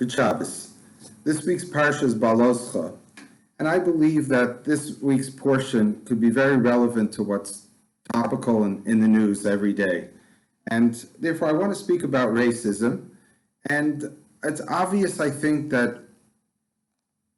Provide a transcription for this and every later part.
Good Shabbos. This week's Parsha is Bahaloscha, and I believe that this week's portion could be very relevant to what's topical in the news every day. And therefore, I want to speak about racism. And it's obvious, I think, that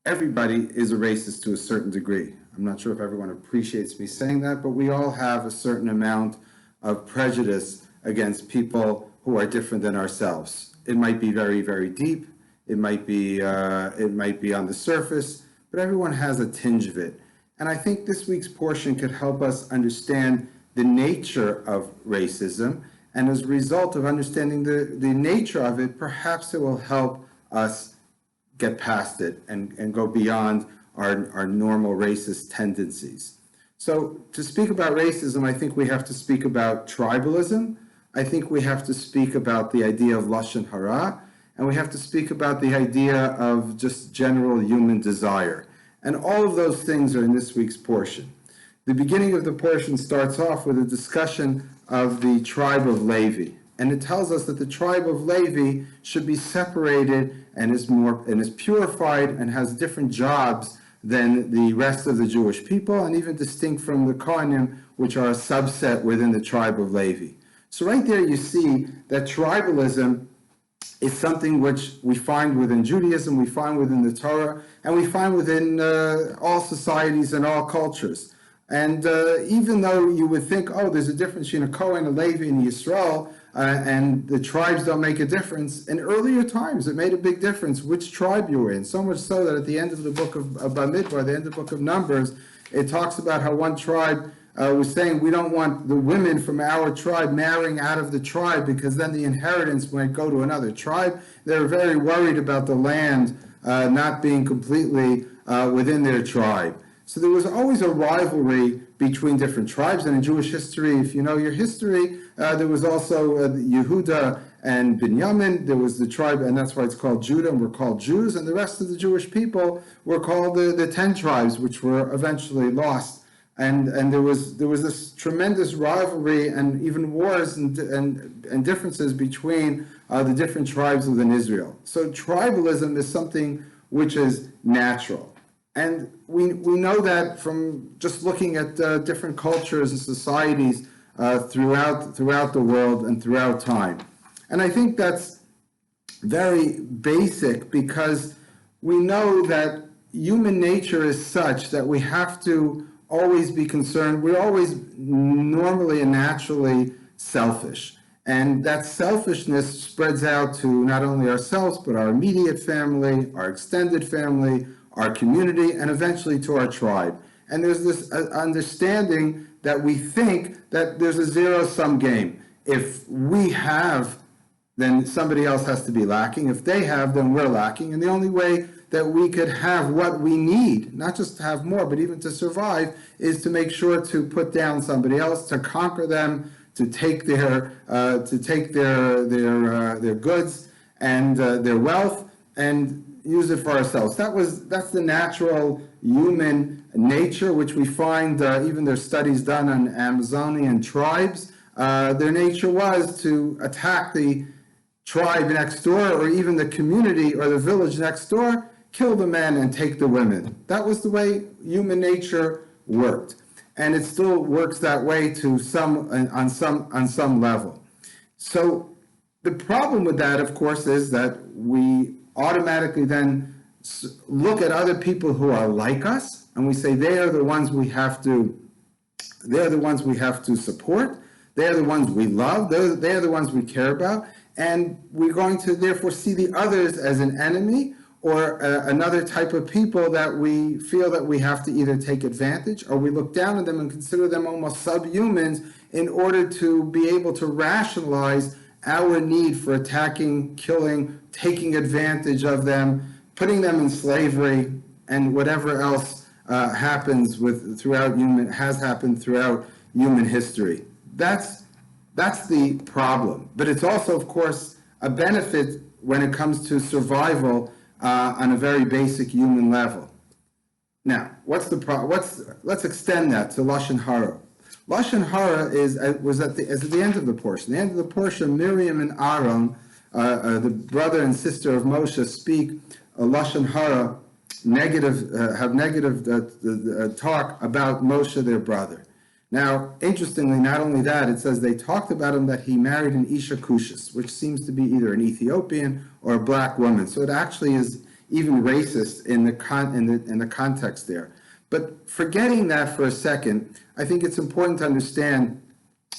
everybody is a racist to a certain degree. I'm not sure if everyone appreciates me saying that, but we all have a certain amount of prejudice against people who are different than ourselves. It might be very, very deep. It might be on the surface, but everyone has a tinge of it. And I think this week's portion could help us understand the nature of racism. And as a result of understanding the nature of it, perhaps it will help us get past it and go beyond our normal racist tendencies. So to speak about racism, I think we have to speak about tribalism. I think we have to speak about the idea of Lashon Hara. And we have to speak about the idea of just general human desire. And all of those things are in this week's portion. The beginning of the portion starts off with a discussion of the tribe of Levi. And it tells us that the tribe of Levi should be separated and is purified and has different jobs than the rest of the Jewish people, and even distinct from the Kohanim, which are a subset within the tribe of Levi. So right there you see that tribalism is something which we find within Judaism, we find within the Torah, and we find within all societies and all cultures. And even though you would think, oh, there's a difference between a Kohen, a Levi, and Yisrael, and the tribes don't make a difference, in earlier times it made a big difference which tribe you were in. So much so that at the end of the book of Bamidbar, the end of the book of Numbers, it talks about how one tribe was saying, we don't want the women from our tribe marrying out of the tribe, because then the inheritance might go to another tribe. They're very worried about the land not being completely within their tribe. So there was always a rivalry between different tribes. And in Jewish history, if you know your history, there was also Yehuda and Binyamin. There was the tribe, and that's why it's called Judah, and we're called Jews. And the rest of the Jewish people were called the 10 tribes, which were eventually lost. And there was this tremendous rivalry and even wars and differences between the different tribes within Israel. So tribalism is something which is natural. And we know that from just looking at different cultures and societies throughout the world and throughout time. And I think that's very basic, because we know that human nature is such that we have to always be concerned. We're always normally and naturally selfish. And that selfishness spreads out to not only ourselves, but our immediate family, our extended family, our community, and eventually to our tribe. And there's this understanding that we think that there's a zero-sum game. If we have, then somebody else has to be lacking. If they have, then we're lacking. And the only way that we could have what we need, not just to have more, but even to survive, is to make sure to put down somebody else, to conquer them, to take their goods and their wealth, and use it for ourselves. That's the natural human nature, which we find even there's studies done on Amazonian tribes. Their nature was to attack the tribe next door, or even the community or the village next door, kill the men and take the women. That was the way human nature worked, and it still works that way to on some level. So the problem with that, of course, is that we automatically then look at other people who are like us, and we say they are the ones we have to support, they are the ones we love, they are the ones we care about, and we're going to therefore see the others as an enemy, or another type of people that we feel that we have to either take advantage, or we look down on them and consider them almost subhumans in order to be able to rationalize our need for attacking, killing, taking advantage of them, putting them in slavery, and whatever else has happened throughout human history. That's the problem. But it's also, of course, a benefit when it comes to survival on a very basic human level. Now, let's extend that to Lashon Hara. Lashon Hara was at the end of the portion. The end of the portion, Miriam and Aaron the brother and sister of Moshe speak Lashon Hara, have negative talk about Moshe, their brother. Now, interestingly, not only that, it says they talked about him that he married an Isha Kushis, which seems to be either an Ethiopian or a black woman. So it actually is even racist in the context there. But forgetting that for a second, I think it's important to understand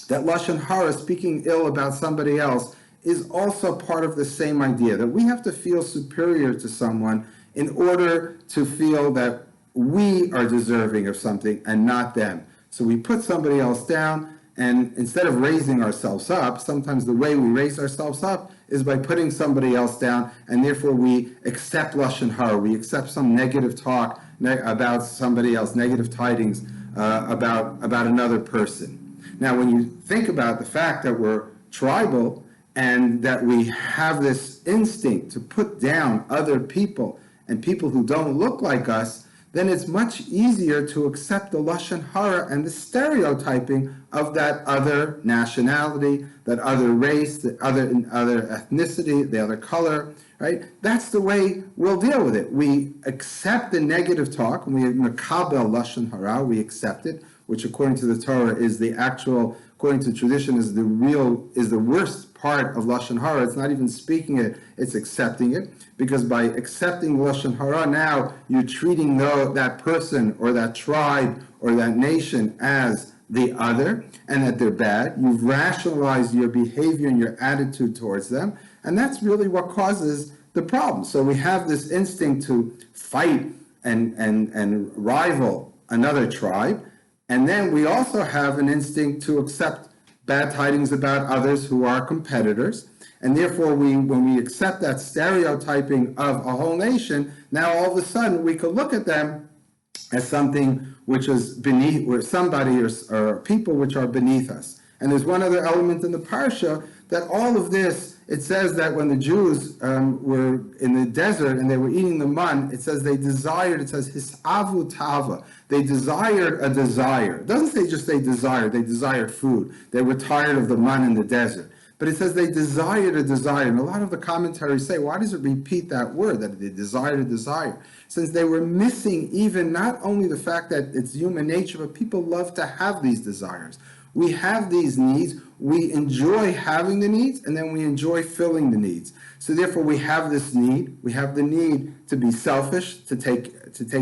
that Lashon Hara, speaking ill about somebody else, is also part of the same idea, that we have to feel superior to someone in order to feel that we are deserving of something and not them. So we put somebody else down, and instead of raising ourselves up, sometimes the way we raise ourselves up is by putting somebody else down, and therefore we accept Lashon Hara, we accept some negative talk about somebody else, negative tidings about another person. Now, when you think about the fact that we're tribal and that we have this instinct to put down other people and people who don't look like us, then it's much easier to accept the Lashon Hara and the stereotyping of that other nationality, that other race, the other ethnicity, the other color, right? That's the way we'll deal with it. We accept the negative talk, and we makabel Lashon Hara, we accept it, which according to the Torah is the actual, according to tradition, is the worst part of Lashon Hara. It's not even speaking it, it's accepting it. Because by accepting Lashon Hara now, you're treating that person or that tribe or that nation as the other and that they're bad. You've rationalized your behavior and your attitude towards them. And that's really what causes the problem. So we have this instinct to fight and rival another tribe. And then we also have an instinct to accept bad tidings about others who are competitors. And therefore, when we accept that stereotyping of a whole nation, now all of a sudden we could look at them as something which is beneath, or somebody or people which are beneath us. And there's one other element in the Parsha, that all of this, it says that when the Jews were in the desert and they were eating the man, it says they desired, it says hisavu tava, they desired a desire. It doesn't say just they desired food. They were tired of the man in the desert. But it says they desired a desire. And a lot of the commentaries say, why does it repeat that word, that they desired a desire? Since they were missing even not only the fact that it's human nature, but people love to have these desires. We have these needs, we enjoy having the needs, and then we enjoy filling the needs. So therefore we have this need, we have the need to be selfish, to take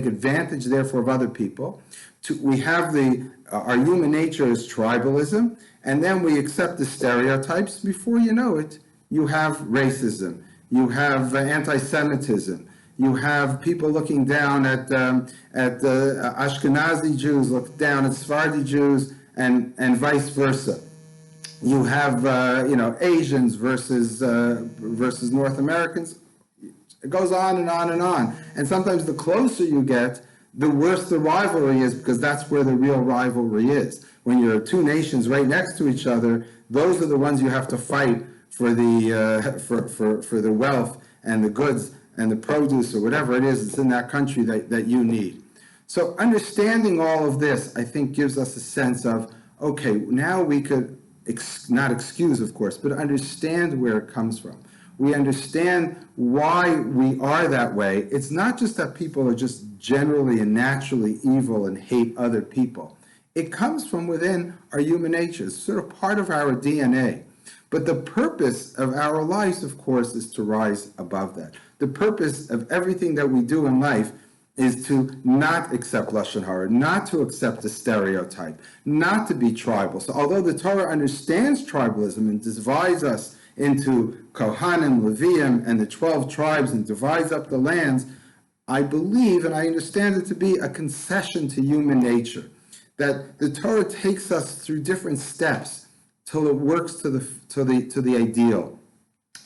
advantage therefore of other people. We have our human nature is tribalism, and then we accept the stereotypes. Before you know it, you have racism, you have anti-Semitism, you have people looking down at Ashkenazi Jews, look down at Sephardi Jews, and vice versa. You have Asians versus North Americans. It goes on and on and on. And sometimes the closer you get, the worse the rivalry is, because that's where the real rivalry is. When you're two nations right next to each other, those are the ones you have to fight for the wealth and the goods and the produce or whatever it is that's in that country that you need. So understanding all of this, I think, gives us a sense of, okay, now we could, not excuse, of course, but understand where it comes from. We understand why we are that way. It's not just that people are just generally and naturally evil and hate other people. It comes from within our human nature. It's sort of part of our DNA. But the purpose of our lives, of course, is to rise above that. The purpose of everything that we do in life is to not accept Lashon Hara, not to accept the stereotype, not to be tribal. So although the Torah understands tribalism and divides us into Kohanim, Leviim, and the 12 tribes and divides up the lands, I believe and I understand it to be a concession to human nature. That the Torah takes us through different steps till it works to the ideal.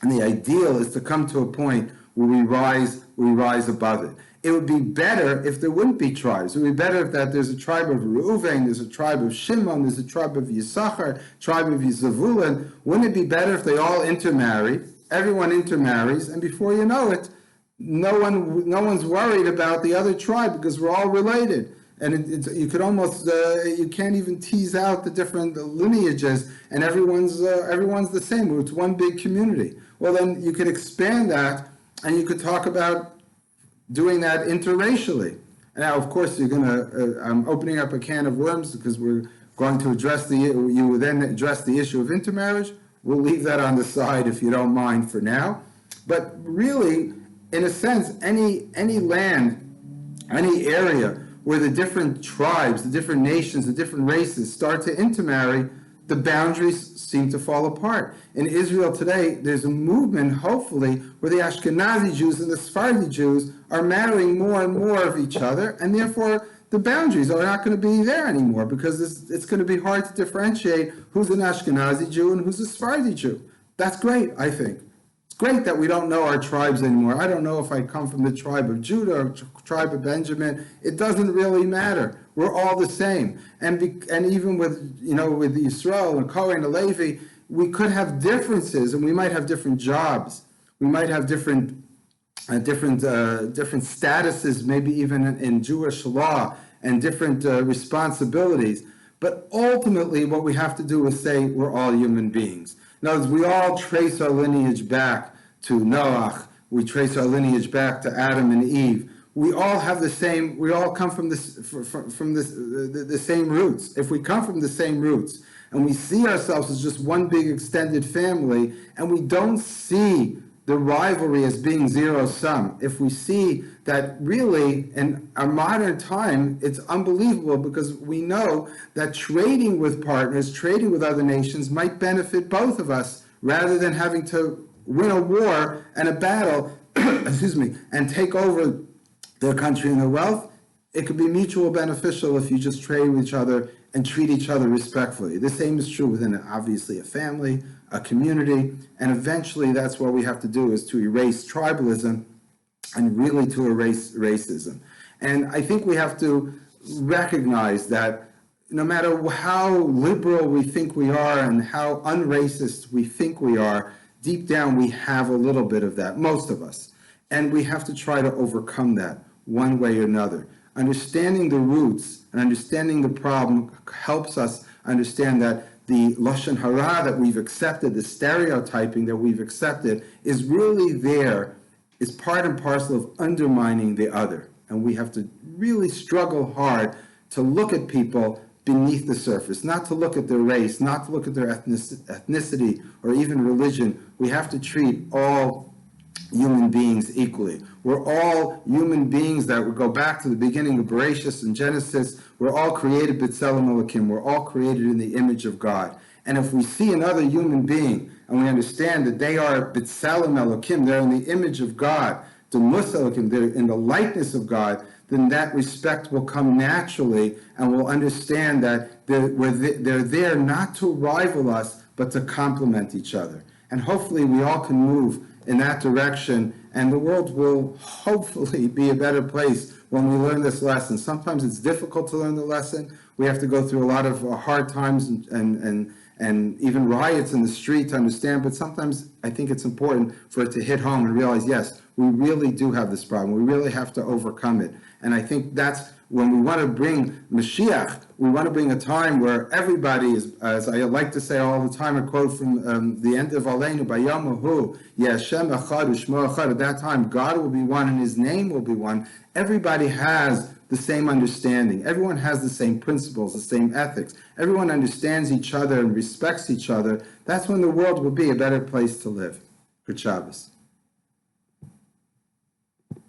And the ideal is to come to a point where we rise above it. It would be better if there wouldn't be tribes. It would be better if there's a tribe of Reuven, there's a tribe of Shimon, there's a tribe of Yisachar, tribe of Yisavulun. Wouldn't it be better if they all intermarry? Everyone intermarries, and before you know it, no one's worried about the other tribe because we're all related. And you could almost, you can't even tease out the different lineages, and everyone's the same. It's one big community. Well, then you could expand that, and you could talk about doing that interracially. Now, of course, I'm opening up a can of worms because we're going to address you will then address the issue of intermarriage. We'll leave that on the side if you don't mind for now. But really, in a sense, any land, any area where the different tribes, the different nations, the different races start to intermarry, the boundaries seem to fall apart. In Israel today, there's a movement, hopefully, where the Ashkenazi Jews and the Sephardi Jews are marrying more and more of each other, and therefore the boundaries are not going to be there anymore, because it's going to be hard to differentiate who's an Ashkenazi Jew and who's a Sephardi Jew. That's great, I think. It's great that we don't know our tribes anymore. I don't know if I come from the tribe of Judah or tribe of Benjamin. It doesn't really matter. We're all the same. And even with the Yisrael and Kohen and Levi, we could have differences, and we might have different jobs. We might have different statuses, maybe even in Jewish law, and different responsibilities. But ultimately, what we have to do is say we're all human beings. In other words, we all trace our lineage back to Noach. We trace our lineage back to Adam and Eve. We all have the same. We all come from the same roots. If we come from the same roots, and we see ourselves as just one big extended family, and we don't see the rivalry as being zero-sum, if we see that really in our modern time, it's unbelievable, because we know that trading with partners, trading with other nations might benefit both of us, rather than having to win a war and a battle, excuse me, and take over their country and their wealth. It could be mutual beneficial if you just trade with each other and treat each other respectfully. The same is true within, obviously, a family, a community, and eventually that's what we have to do, is to erase tribalism and really to erase racism. And I think we have to recognize that no matter how liberal we think we are and how unracist we think we are, deep down we have a little bit of that, most of us. And we have to try to overcome that one way or another. Understanding the roots and understanding the problem helps us understand that the Lashon Hara that we've accepted, the stereotyping that we've accepted, is really there, is part and parcel of undermining the other. And we have to really struggle hard to look at people beneath the surface, not to look at their race, not to look at their ethnicity or even religion. We have to treat all human beings equally. We're all human beings that would go back to the beginning of Bereshit and Genesis. We're all created b'tselem Elokim. We're all created in the image of God. And if we see another human being and we understand that they are b'tselem Elokim, they're in the image of God, the mus Elokim, they're in the likeness of God, then that respect will come naturally, and we'll understand that they're there not to rival us, but to complement each other. And hopefully we all can move in that direction, and the world will hopefully be a better place when we learn this lesson. Sometimes it's difficult to learn the lesson. We have to go through a lot of hard times and even riots in the street to understand, but sometimes I think it's important for it to hit home and realize, yes, we really do have this problem. We really have to overcome it. And I think that's when we want to bring Mashiach, we want to bring a time where everybody is, as I like to say all the time, a quote from the end of Aleinu, Bayamahu, Yashem Echad U'Shmo Echad. At that time, God will be one and His name will be one. Everybody has the same understanding. Everyone has the same principles, the same ethics. Everyone understands each other and respects each other. That's when the world will be a better place to live. Good Shabbos.